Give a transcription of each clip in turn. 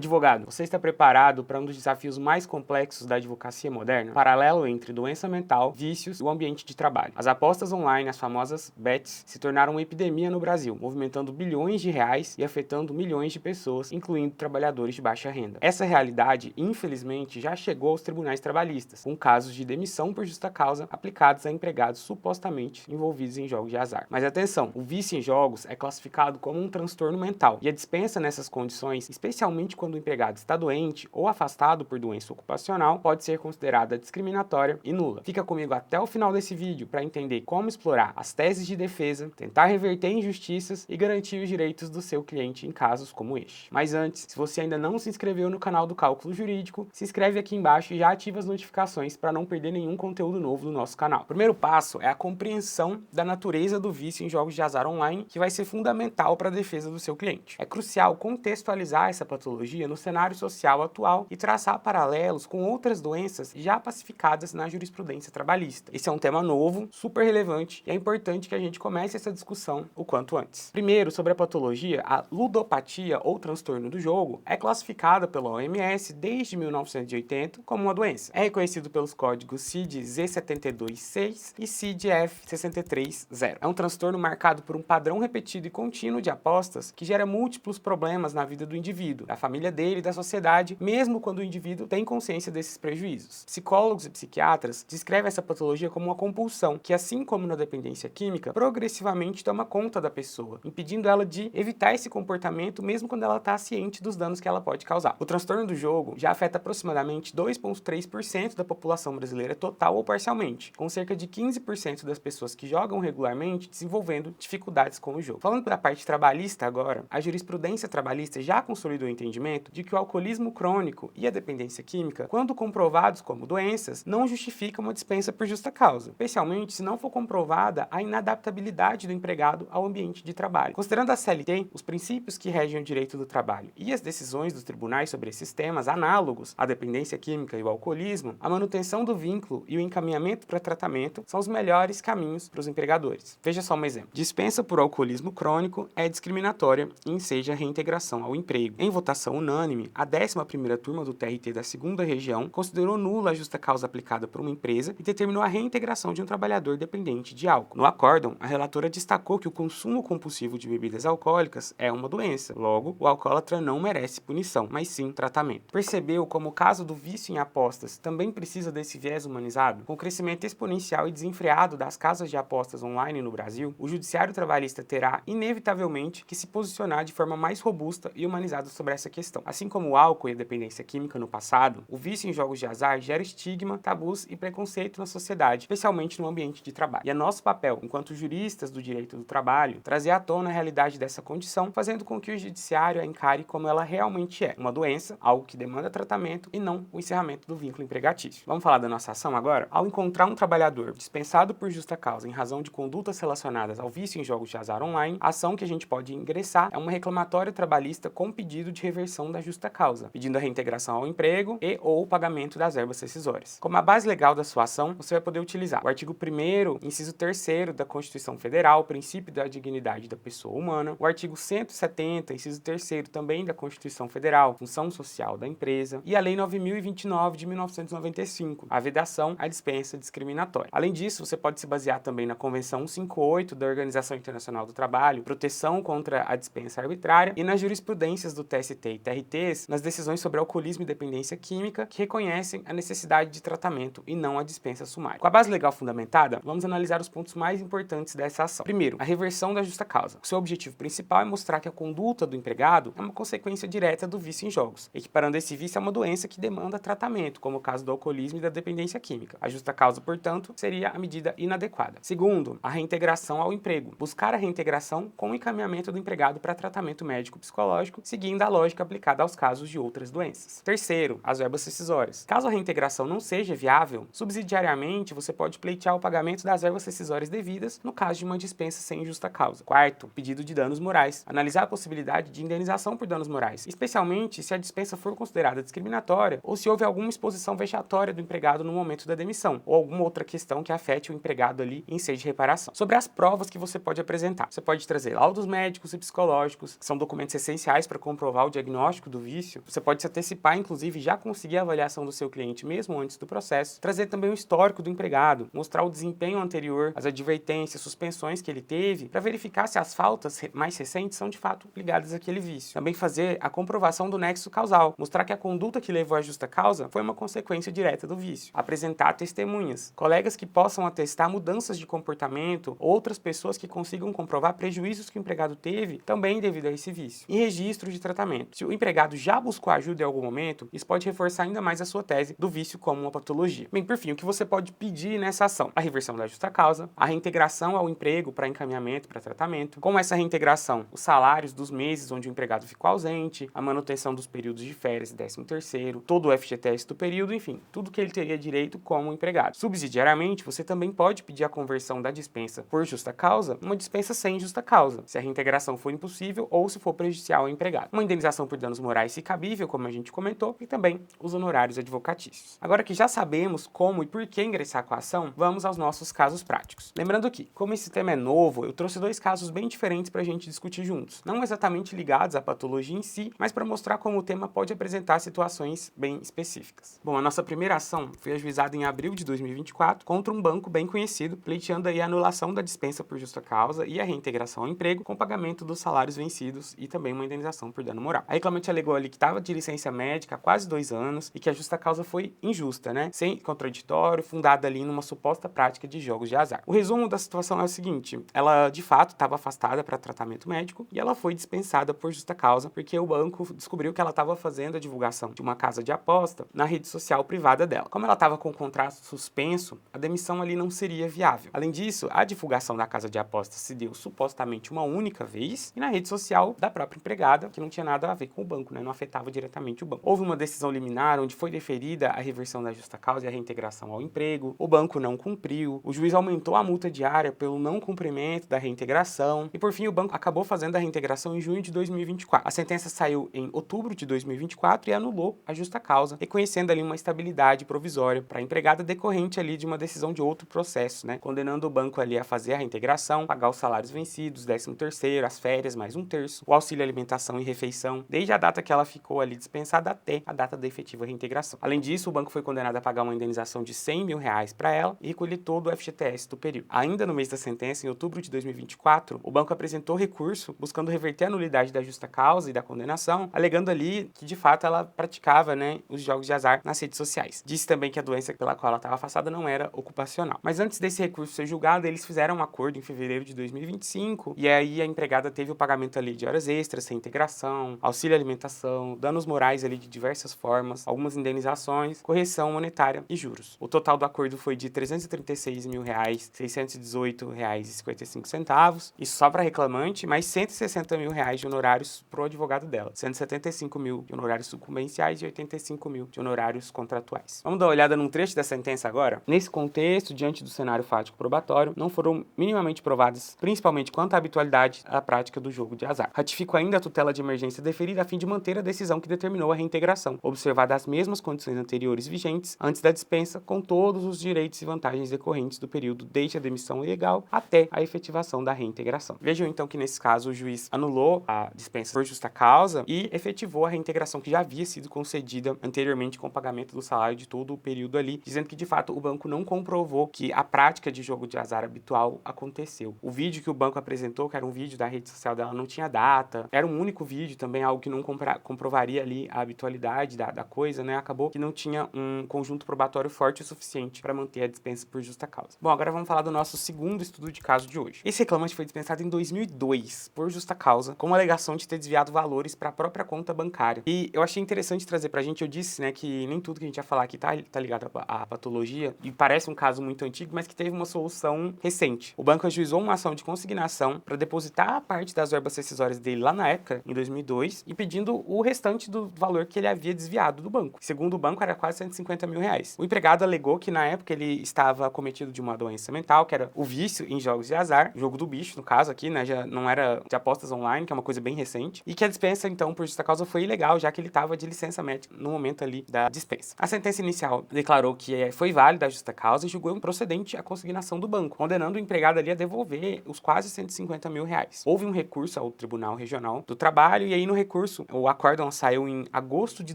Advogado, você está preparado para um dos desafios mais complexos da advocacia moderna? Paralelo entre doença mental, vícios e o ambiente de trabalho. As apostas online, as famosas bets, se tornaram uma epidemia no Brasil, movimentando bilhões de reais e afetando milhões de pessoas, incluindo trabalhadores de baixa renda. Essa realidade, infelizmente, já chegou aos tribunais trabalhistas, com casos de demissão por justa causa aplicados a empregados supostamente envolvidos em jogos de azar. Mas atenção, o vício em jogos é classificado como um transtorno mental, e a dispensa nessas condições, especialmente quando o empregado está doente ou afastado por doença ocupacional, pode ser considerada discriminatória e nula. Fica comigo até o final desse vídeo para entender como explorar as teses de defesa, tentar reverter injustiças e garantir os direitos do seu cliente em casos como este. Mas antes, se você ainda não se inscreveu no canal do Cálculo Jurídico, se inscreve aqui embaixo e já ativa as notificações para não perder nenhum conteúdo novo do nosso canal. O primeiro passo é a compreensão da natureza do vício em jogos de azar online, que vai ser fundamental para a defesa do seu cliente. É crucial contextualizar essa patologia no cenário social atual e traçar paralelos com outras doenças já pacificadas na jurisprudência trabalhista. Esse é um tema novo, super relevante, e é importante que a gente comece essa discussão o quanto antes. Primeiro, sobre a patologia, a ludopatia ou transtorno do jogo é classificada pela OMS desde 1980 como uma doença. É reconhecido pelos códigos CID-Z72-6 e CID-F63-0. É um transtorno marcado por um padrão repetido e contínuo de apostas que gera múltiplos problemas na vida do indivíduo, da família dele e da sociedade, mesmo quando o indivíduo tem consciência desses prejuízos. Psicólogos e psiquiatras descrevem essa patologia como uma compulsão que, assim como na dependência química, progressivamente toma conta da pessoa, impedindo ela de evitar esse comportamento mesmo quando ela está ciente dos danos que ela pode causar. O transtorno do jogo já afeta aproximadamente 2,3% da população brasileira total ou parcialmente, com cerca de 15% das pessoas que jogam regularmente desenvolvendo dificuldades com o jogo. Falando da parte trabalhista agora, a jurisprudência trabalhista já consolidou o entendimento de que o alcoolismo crônico e a dependência química, quando comprovados como doenças, não justificam uma dispensa por justa causa, especialmente se não for comprovada a inadaptabilidade do empregado ao ambiente de trabalho. Considerando a CLT, os princípios que regem o direito do trabalho e as decisões dos tribunais sobre esses temas análogos à dependência química e o alcoolismo, a manutenção do vínculo e o encaminhamento para tratamento são os melhores caminhos para os empregadores. Veja só um exemplo. Dispensa por alcoolismo crônico é discriminatória e enseja a reintegração ao emprego. Em votação unânime, a 11ª turma do TRT da 2ª Região considerou nula a justa causa aplicada por uma empresa e determinou a reintegração de um trabalhador dependente de álcool. No acórdão, a relatora destacou que o consumo compulsivo de bebidas alcoólicas é uma doença. Logo, o alcoólatra não merece punição, mas sim tratamento. Percebeu como o caso do vício em apostas também precisa desse viés humanizado? Com o crescimento exponencial e desenfreado das casas de apostas online no Brasil, o judiciário trabalhista terá, inevitavelmente, que se posicionar de forma mais robusta e humanizada sobre essa questão. Assim como o álcool e a dependência química no passado, o vício em jogos de azar gera estigma, tabus e preconceito na sociedade, especialmente no ambiente de trabalho. E é nosso papel, enquanto juristas do direito do trabalho, trazer à tona a realidade dessa condição, fazendo com que o judiciário a encare como ela realmente é, uma doença, algo que demanda tratamento e não o encerramento do vínculo empregatício. Vamos falar da nossa ação agora? Ao encontrar um trabalhador dispensado por justa causa em razão de condutas relacionadas ao vício em jogos de azar online, a ação que a gente pode ingressar é uma reclamatória trabalhista com pedido de reversão da justa causa, pedindo a reintegração ao emprego e ou o pagamento das verbas rescisórias. Como a base legal da sua ação, você vai poder utilizar o artigo 1º, inciso 3º da Constituição Federal, o princípio da dignidade da pessoa humana, o artigo 170, inciso 3º também da Constituição Federal, função social da empresa, e a Lei 9.029 de 1995, a vedação à dispensa discriminatória. Além disso, você pode se basear também na Convenção 158 da Organização Internacional do Trabalho, proteção contra a dispensa arbitrária, e nas jurisprudências do TST e TRTs, nas decisões sobre alcoolismo e dependência química, que reconhecem a necessidade de tratamento e não a dispensa sumária. Com a base legal fundamentada, vamos analisar os pontos mais importantes dessa ação. Primeiro, a reversão da justa causa. O seu objetivo principal é mostrar que a conduta do empregado é uma consequência direta do vício em jogos, equiparando esse vício a uma doença que demanda tratamento, como o caso do alcoolismo e da dependência química. A justa causa, portanto, seria a medida inadequada. Segundo, a reintegração ao emprego. Buscar a reintegração com o encaminhamento do empregado para tratamento médico-psicológico, seguindo a lógica aplicada aos casos de outras doenças. Terceiro, as verbas rescisórias. Caso a reintegração não seja viável, subsidiariamente você pode pleitear o pagamento das verbas rescisórias devidas no caso de uma dispensa sem justa causa. Quarto, pedido de danos morais. Analisar a possibilidade de indenização por danos morais, especialmente se a dispensa for considerada discriminatória ou se houve alguma exposição vexatória do empregado no momento da demissão, ou alguma outra questão que afete o empregado ali em sede de reparação. Sobre as provas que você pode apresentar. Você pode trazer laudos médicos e psicológicos, que são documentos essenciais para comprovar o diagnóstico diagnóstico do vício, você pode se antecipar, inclusive, já conseguir a avaliação do seu cliente mesmo antes do processo, trazer também o histórico do empregado, mostrar o desempenho anterior, as advertências, suspensões que ele teve, para verificar se as faltas mais recentes são de fato ligadas àquele vício. Também fazer a comprovação do nexo causal, mostrar que a conduta que levou à justa causa foi uma consequência direta do vício. Apresentar testemunhas, colegas que possam atestar mudanças de comportamento, outras pessoas que consigam comprovar prejuízos que o empregado teve também devido a esse vício. E registro de tratamento. Se o empregado já buscou ajuda em algum momento, isso pode reforçar ainda mais a sua tese do vício como uma patologia. Bem, por fim, o que você pode pedir nessa ação? A reversão da justa causa, a reintegração ao emprego para encaminhamento, para tratamento. Com essa reintegração, os salários dos meses onde o empregado ficou ausente, a manutenção dos períodos de férias, 13º, todo o FGTS do período, enfim, tudo que ele teria direito como empregado. Subsidiariamente, você também pode pedir a conversão da dispensa por justa causa numa dispensa sem justa causa, se a reintegração for impossível ou se for prejudicial ao empregado. Uma indenização por danos morais se cabível, como a gente comentou, e também os honorários advocatícios. Agora que já sabemos como e por que ingressar com a ação, vamos aos nossos casos práticos. Lembrando que, como esse tema é novo, eu trouxe 2 casos bem diferentes para a gente discutir juntos. Não exatamente ligados à patologia em si, mas para mostrar como o tema pode apresentar situações bem específicas. Bom, a nossa primeira ação foi ajuizada em abril de 2024 contra um banco bem conhecido, pleiteando aí a anulação da dispensa por justa causa e a reintegração ao emprego com pagamento dos salários vencidos e também uma indenização por dano moral. A reclamante alegou ali que estava de licença médica há quase 2 anos e que a justa causa foi injusta, né? Sem contraditório, fundada ali numa suposta prática de jogos de azar. O resumo da situação é o seguinte: ela de fato estava afastada para tratamento médico e ela foi dispensada por justa causa porque o banco descobriu que ela estava fazendo a divulgação de uma casa de aposta na rede social privada dela. Como ela estava com o contrato suspenso, a demissão ali não seria viável. Além disso, a divulgação da casa de aposta se deu supostamente uma única vez e na rede social da própria empregada, que não tinha nada a ver com o banco, né? Não afetava diretamente o banco. Houve uma decisão liminar onde foi deferida a reversão da justa causa e a reintegração ao emprego, o banco não cumpriu, o juiz aumentou a multa diária pelo não cumprimento da reintegração e, por fim, o banco acabou fazendo a reintegração em junho de 2024. A sentença saiu em outubro de 2024 e anulou a justa causa, reconhecendo ali uma estabilidade provisória para a empregada decorrente ali de uma decisão de outro processo, né? Condenando o banco ali a fazer a reintegração, pagar os salários vencidos, 13º, as férias, mais 1/3, o auxílio alimentação e refeição, desde a data que ela ficou ali dispensada até a data da efetiva reintegração. Além disso, o banco foi condenado a pagar uma indenização de R$100 mil para ela e recolher todo o FGTS do período. Ainda no mês da sentença, em outubro de 2024, o banco apresentou recurso buscando reverter a nulidade da justa causa e da condenação, alegando ali que de fato ela praticava, né, os jogos de azar nas redes sociais. Disse também que a doença pela qual ela estava afastada não era ocupacional. Mas antes desse recurso ser julgado, eles fizeram um acordo em fevereiro de 2025 e aí a empregada teve o pagamento ali de horas extras, sem integração, auxílio alimentação, danos morais ali de diversas formas, algumas indenizações, correção monetária e juros. O total do acordo foi de R$336 mil, R$618,55, isso só para reclamante, mais R$160 mil de honorários pro advogado dela, 175 mil de honorários sucumbenciais e 85 mil de honorários contratuais. Vamos dar uma olhada num trecho da sentença agora? Nesse contexto, diante do cenário fático probatório, não foram minimamente provadas, principalmente quanto à habitualidade à prática do jogo de azar. Ratifico ainda a tutela de emergência deferida a fim de manter a decisão que determinou a reintegração, observadas as mesmas condições anteriores vigentes antes da dispensa, com todos os direitos e vantagens decorrentes do período desde a demissão ilegal até a efetivação da reintegração. Vejam então que nesse caso o juiz anulou a dispensa por justa causa e efetivou a reintegração que já havia sido concedida anteriormente com o pagamento do salário de todo o período ali, dizendo que de fato o banco não comprovou que a prática de jogo de azar habitual aconteceu. O vídeo que o banco apresentou, que era um vídeo da rede social dela, não tinha data, era um único vídeo também, algo que não comprovaria ali a habitualidade da coisa, né? Acabou que não tinha um conjunto probatório forte o suficiente para manter a dispensa por justa causa. Bom, agora vamos falar do nosso segundo estudo de caso de hoje. Esse reclamante foi dispensado em 2002 por justa causa, com a alegação de ter desviado valores para a própria conta bancária. E eu achei interessante trazer pra gente, eu disse, né, que nem tudo que a gente ia falar aqui tá ligado à patologia, e parece um caso muito antigo, mas que teve uma solução recente. O banco ajuizou uma ação de consignação para depositar a parte das verbas rescisórias dele lá na época, em 2002, e pedindo o restante do valor que ele havia desviado do banco. Segundo o banco, era quase R$150 mil. O empregado alegou que na época ele estava cometido de uma doença mental, que era o vício em jogos de azar, jogo do bicho, no caso aqui, né, já não era de apostas online, que é uma coisa bem recente, e que a dispensa, então, por justa causa foi ilegal, já que ele estava de licença médica no momento ali da dispensa. A sentença inicial declarou que foi válida a justa causa e julgou improcedente a consignação do banco, condenando o empregado ali a devolver os quase R$150 mil. Houve um recurso ao Tribunal Regional do Trabalho e aí no recurso disso, o acórdão saiu em agosto de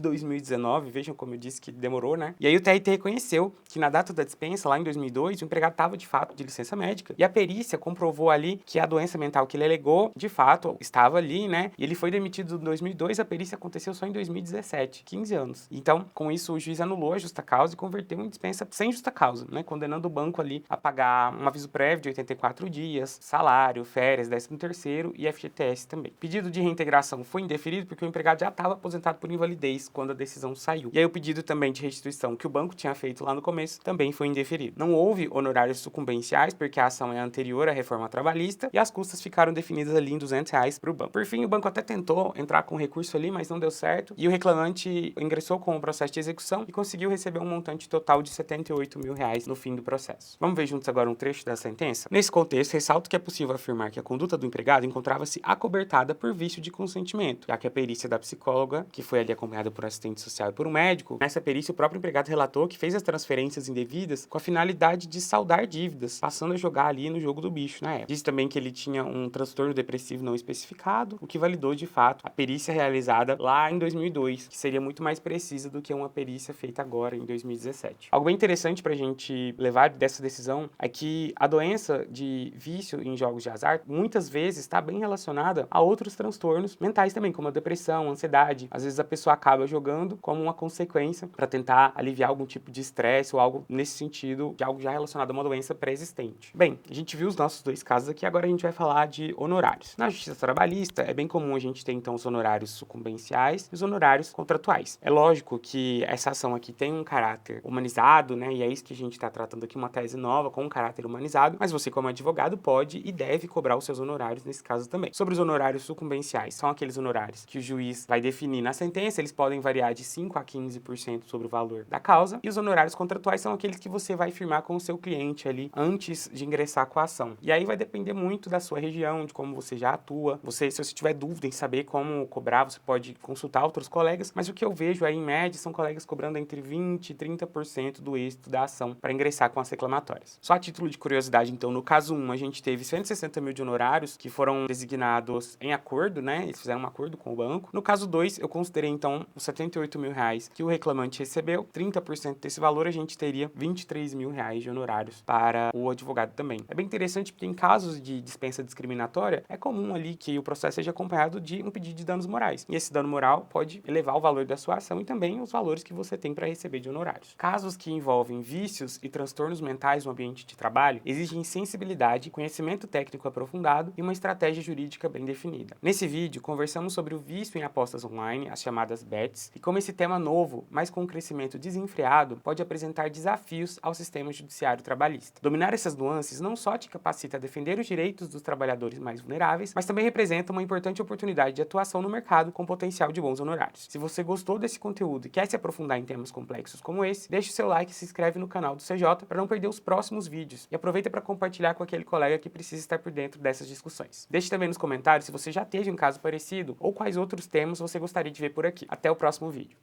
2019, vejam como eu disse que demorou, né? E aí o TRT reconheceu que na data da dispensa, lá em 2002, o empregado estava de fato de licença médica e a perícia comprovou ali que a doença mental que ele alegou, de fato, estava ali, né? E ele foi demitido em 2002, a perícia aconteceu só em 2017, 15 anos. Então, com isso, o juiz anulou a justa causa e converteu em dispensa sem justa causa, né? Condenando o banco ali a pagar um aviso prévio de 84 dias, salário, férias, 13º e FGTS também. O pedido de reintegração foi indeferido porque o empregado já estava aposentado por invalidez quando a decisão saiu. E aí o pedido também de restituição que o banco tinha feito lá no começo também foi indeferido. Não houve honorários sucumbenciais porque a ação é anterior à reforma trabalhista e as custas ficaram definidas ali em R$ 200 para o banco. Por fim, o banco até tentou entrar com recurso ali, mas não deu certo e o reclamante ingressou com o processo de execução e conseguiu receber um montante total de R$ 78 mil no fim do processo. Vamos ver juntos agora um trecho da sentença? Nesse contexto, ressalto que é possível afirmar que a conduta do empregado encontrava-se acobertada por vício de consentimento, já que a perícia da psicóloga, que foi ali acompanhada por assistente social e por um médico, nessa perícia o próprio empregado relatou que fez as transferências indevidas com a finalidade de saldar dívidas, passando a jogar ali no jogo do bicho na época. Disse também que ele tinha um transtorno depressivo não especificado, o que validou de fato a perícia realizada lá em 2002, que seria muito mais precisa do que uma perícia feita agora em 2017. Algo bem interessante pra gente levar dessa decisão é que a doença de vício em jogos de azar muitas vezes está bem relacionada a outros transtornos mentais também, como a depressão, a ansiedade. Às vezes a pessoa acaba jogando como uma consequência para tentar aliviar algum tipo de estresse ou algo nesse sentido, de algo já relacionado a uma doença pré-existente. Bem, a gente viu os nossos dois casos aqui, agora a gente vai falar de honorários. Na justiça trabalhista, é bem comum a gente ter então os honorários sucumbenciais e os honorários contratuais. É lógico que essa ação aqui tem um caráter humanizado, né? E é isso que a gente está tratando aqui, uma tese nova com um caráter humanizado, mas você como advogado pode e deve cobrar os seus honorários nesse caso também. Sobre os honorários sucumbenciais, são aqueles honorários que o juiz vai definir na sentença, eles podem variar de 5 a 15% sobre o valor da causa, e os honorários contratuais são aqueles que você vai firmar com o seu cliente ali antes de ingressar com a ação. E aí vai depender muito da sua região, de como você já atua. Se você tiver dúvida em saber como cobrar, você pode consultar outros colegas, mas o que eu vejo aí em média são colegas cobrando entre 20% e 30% do êxito da ação para ingressar com as reclamatórias. Só a título de curiosidade, então, no caso 1, a gente teve 160 mil de honorários que foram designados em acordo, né? Eles fizeram um acordo com o banco. No caso 2, eu considerei, então, os R$ 78 mil que o reclamante recebeu. 30% desse valor, a gente teria R$ 23 mil de honorários para o advogado também. É bem interessante porque em casos de dispensa discriminatória, é comum ali que o processo seja acompanhado de um pedido de danos morais. E esse dano moral pode elevar o valor da sua ação e também os valores que você tem para receber de honorários. Casos que envolvem vícios e transtornos mentais no ambiente de trabalho exigem sensibilidade, conhecimento técnico aprofundado e uma estratégia jurídica bem definida. Nesse vídeo, conversamos sobre o vício em apostas online, as chamadas bets, e como esse tema novo, mas com um crescimento desenfreado, pode apresentar desafios ao sistema judiciário trabalhista. Dominar essas nuances não só te capacita a defender os direitos dos trabalhadores mais vulneráveis, mas também representa uma importante oportunidade de atuação no mercado com potencial de bons honorários. Se você gostou desse conteúdo e quer se aprofundar em temas complexos como esse, deixe o seu like e se inscreve no canal do CJ para não perder os próximos vídeos. E aproveita para compartilhar com aquele colega que precisa estar por dentro dessas discussões. Deixe também nos comentários se você já teve um caso parecido ou quais outros temas você gostaria de ver por aqui. Até o próximo vídeo.